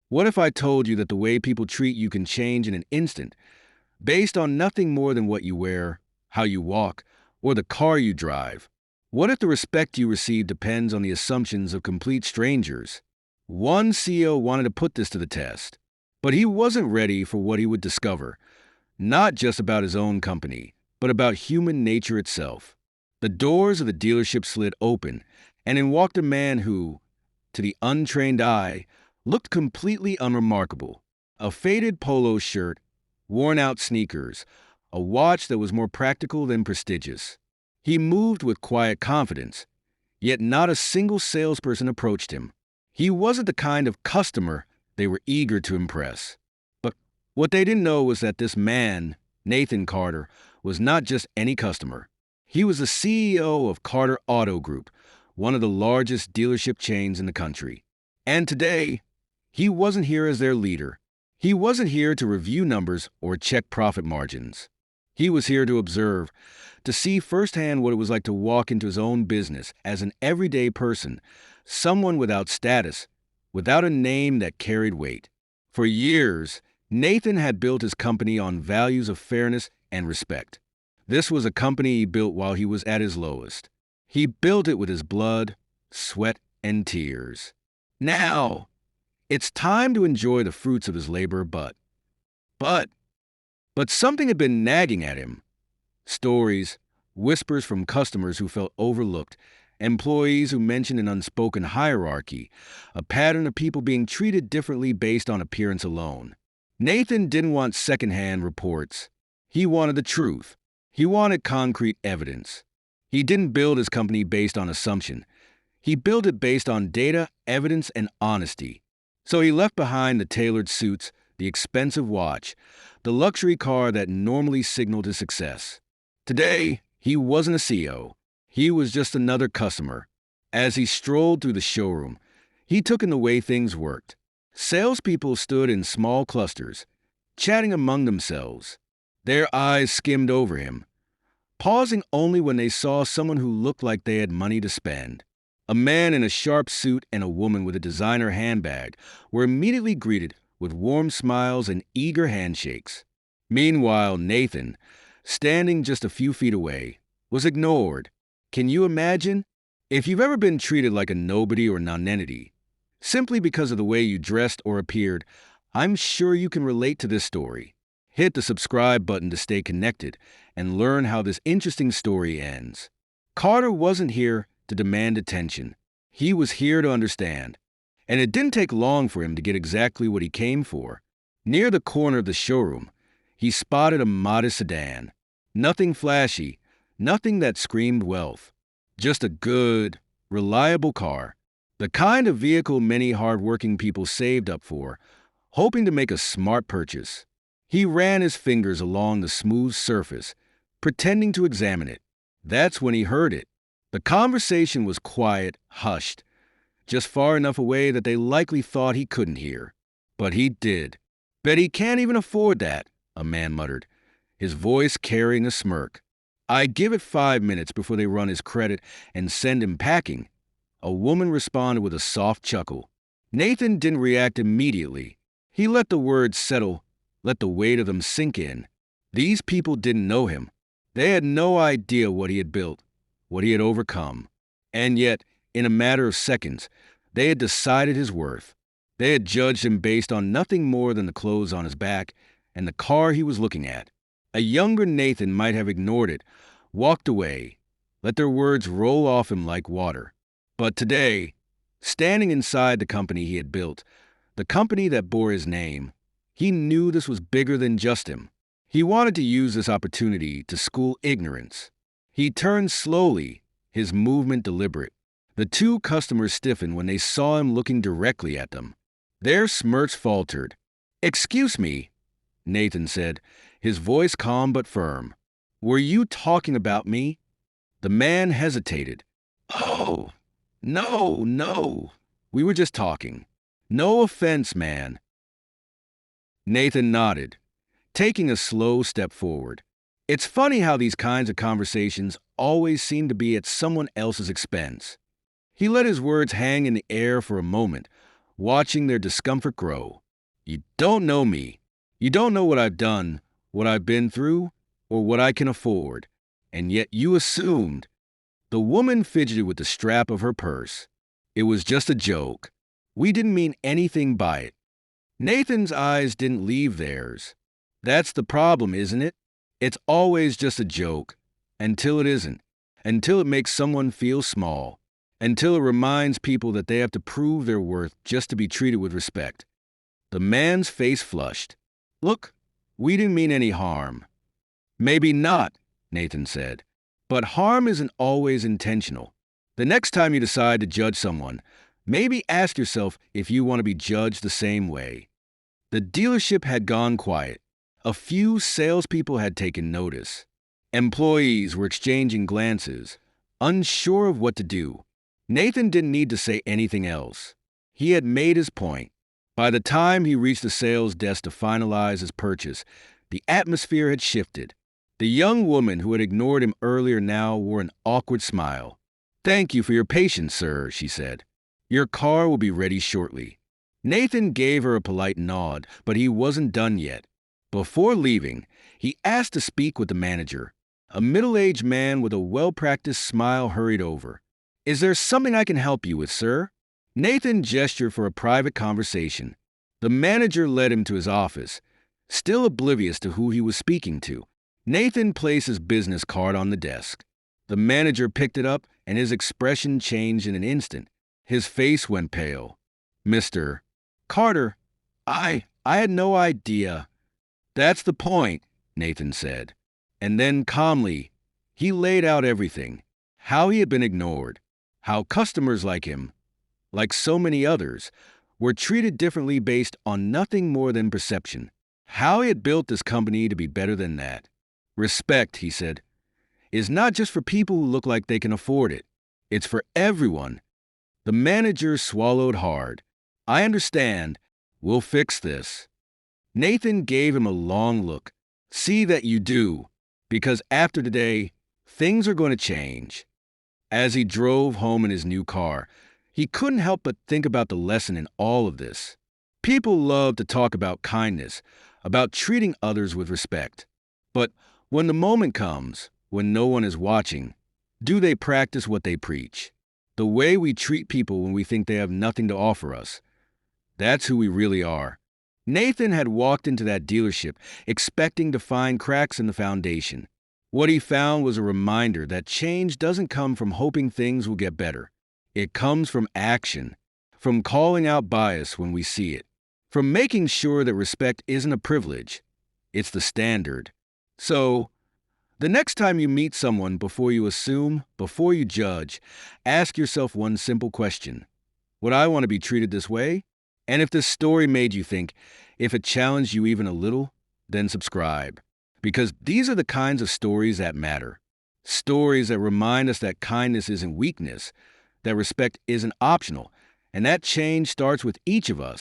What if I told you that the way people treat you can change in an instant, based on nothing more than what you wear, how you walk, or the car you drive? What if the respect you receive depends on the assumptions of complete strangers? One CEO wanted to put this to the test, but he wasn't ready for what he would discover, not just about his own company, but about human nature itself. The doors of the dealership slid open, and in walked a man who, to the untrained eye, looked completely unremarkable. A faded polo shirt, worn-out sneakers, a watch that was more practical than prestigious. He moved with quiet confidence, yet not a single salesperson approached him. He wasn't the kind of customer they were eager to impress. But what they didn't know was that this man, Nathan Carter, was not just any customer. He was the CEO of Carter Auto Group, one of the largest dealership chains in the country. And today, he wasn't here as their leader. He wasn't here to review numbers or check profit margins. He was here to observe, to see firsthand what it was like to walk into his own business as an everyday person, someone without status, without a name that carried weight. For years, Nathan had built his company on values of fairness and respect. This was a company he built while he was at his lowest. He built it with his blood, sweat, and tears. Now, it's time to enjoy the fruits of his labor, but something had been nagging at him. Stories, whispers from customers who felt overlooked, employees who mentioned an unspoken hierarchy, a pattern of people being treated differently based on appearance alone. Nathan didn't want secondhand reports. He wanted the truth. He wanted concrete evidence. He didn't build his company based on assumption. He built it based on data, evidence, and honesty. So he left behind the tailored suits, the expensive watch, the luxury car that normally signaled his success. Today, he wasn't a CEO. He was just another customer. As he strolled through the showroom, he took in the way things worked. Salespeople stood in small clusters, chatting among themselves. Their eyes skimmed over him, pausing only when they saw someone who looked like they had money to spend. A man in a sharp suit and a woman with a designer handbag were immediately greeted with warm smiles and eager handshakes. Meanwhile, Nathan, standing just a few feet away, was ignored. Can you imagine? If you've ever been treated like a nobody or nonentity, simply because of the way you dressed or appeared, I'm sure you can relate to this story. Hit the subscribe button to stay connected and learn how this interesting story ends. Carter wasn't here to demand attention. He was here to understand. And it didn't take long for him to get exactly what he came for. Near the corner of the showroom, he spotted a modest sedan. Nothing flashy, nothing that screamed wealth. Just a good, reliable car. The kind of vehicle many hardworking people saved up for, hoping to make a smart purchase. He ran his fingers along the smooth surface, pretending to examine it. That's when he heard it. The conversation was quiet, hushed, just far enough away that they likely thought he couldn't hear. But he did. Bet he can't even afford that, a man muttered, his voice carrying a smirk. I'd give it 5 minutes before they run his credit and send him packing. A woman responded with a soft chuckle. Nathan didn't react immediately. He let the words settle, let the weight of them sink in. These people didn't know him. They had no idea what he had built, what he had overcome. And yet, in a matter of seconds, they had decided his worth. They had judged him based on nothing more than the clothes on his back and the car he was looking at. A younger Nathan might have ignored it, walked away, let their words roll off him like water. But today, standing inside the company he had built, the company that bore his name, he knew this was bigger than just him. He wanted to use this opportunity to school ignorance. He turned slowly, his movement deliberate. The two customers stiffened when they saw him looking directly at them. Their smirks faltered. "Excuse me," Nathan said, his voice calm but firm. "Were you talking about me?" The man hesitated. "Oh, no. We were just talking. No offense, man." Nathan nodded, taking a slow step forward. It's funny how these kinds of conversations always seem to be at someone else's expense. He let his words hang in the air for a moment, watching their discomfort grow. You don't know me. You don't know what I've done, what I've been through, or what I can afford. And yet you assumed. The woman fidgeted with the strap of her purse. It was just a joke. We didn't mean anything by it. Nathan's eyes didn't leave theirs. That's the problem, isn't it? It's always just a joke. Until it isn't. Until it makes someone feel small. Until it reminds people that they have to prove their worth just to be treated with respect. The man's face flushed. Look, we didn't mean any harm. Maybe not, Nathan said. But harm isn't always intentional. The next time you decide to judge someone, maybe ask yourself if you want to be judged the same way. The dealership had gone quiet. A few salespeople had taken notice. Employees were exchanging glances, unsure of what to do. Nathan didn't need to say anything else. He had made his point. By the time he reached the sales desk to finalize his purchase, the atmosphere had shifted. The young woman who had ignored him earlier now wore an awkward smile. "Thank you for your patience, sir," she said. "Your car will be ready shortly." Nathan gave her a polite nod, but he wasn't done yet. Before leaving, he asked to speak with the manager. A middle-aged man with a well-practiced smile hurried over. "Is there something I can help you with, sir?" Nathan gestured for a private conversation. The manager led him to his office, still oblivious to who he was speaking to. Nathan placed his business card on the desk. The manager picked it up, and his expression changed in an instant. His face went pale. "Mr. Carter, I had no idea." "That's the point," Nathan said. And then calmly, he laid out everything. How he had been ignored. How customers like him, like so many others, were treated differently based on nothing more than perception. How he had built this company to be better than that. "Respect," he said, "is not just for people who look like they can afford it. It's for everyone." The manager swallowed hard. "I understand. We'll fix this." Nathan gave him a long look. "See that you do, because after today, things are going to change." As he drove home in his new car, he couldn't help but think about the lesson in all of this. People love to talk about kindness, about treating others with respect. But when the moment comes, when no one is watching, do they practice what they preach? The way we treat people when we think they have nothing to offer us. That's who we really are. Nathan had walked into that dealership expecting to find cracks in the foundation. What he found was a reminder that change doesn't come from hoping things will get better. It comes from action, from calling out bias when we see it, from making sure that respect isn't a privilege, it's the standard. So, the next time you meet someone, before you assume, before you judge, ask yourself one simple question. Would I want to be treated this way? And if this story made you think, if it challenged you even a little, then subscribe. Because these are the kinds of stories that matter. Stories that remind us that kindness isn't weakness, that respect isn't optional, and that change starts with each of us.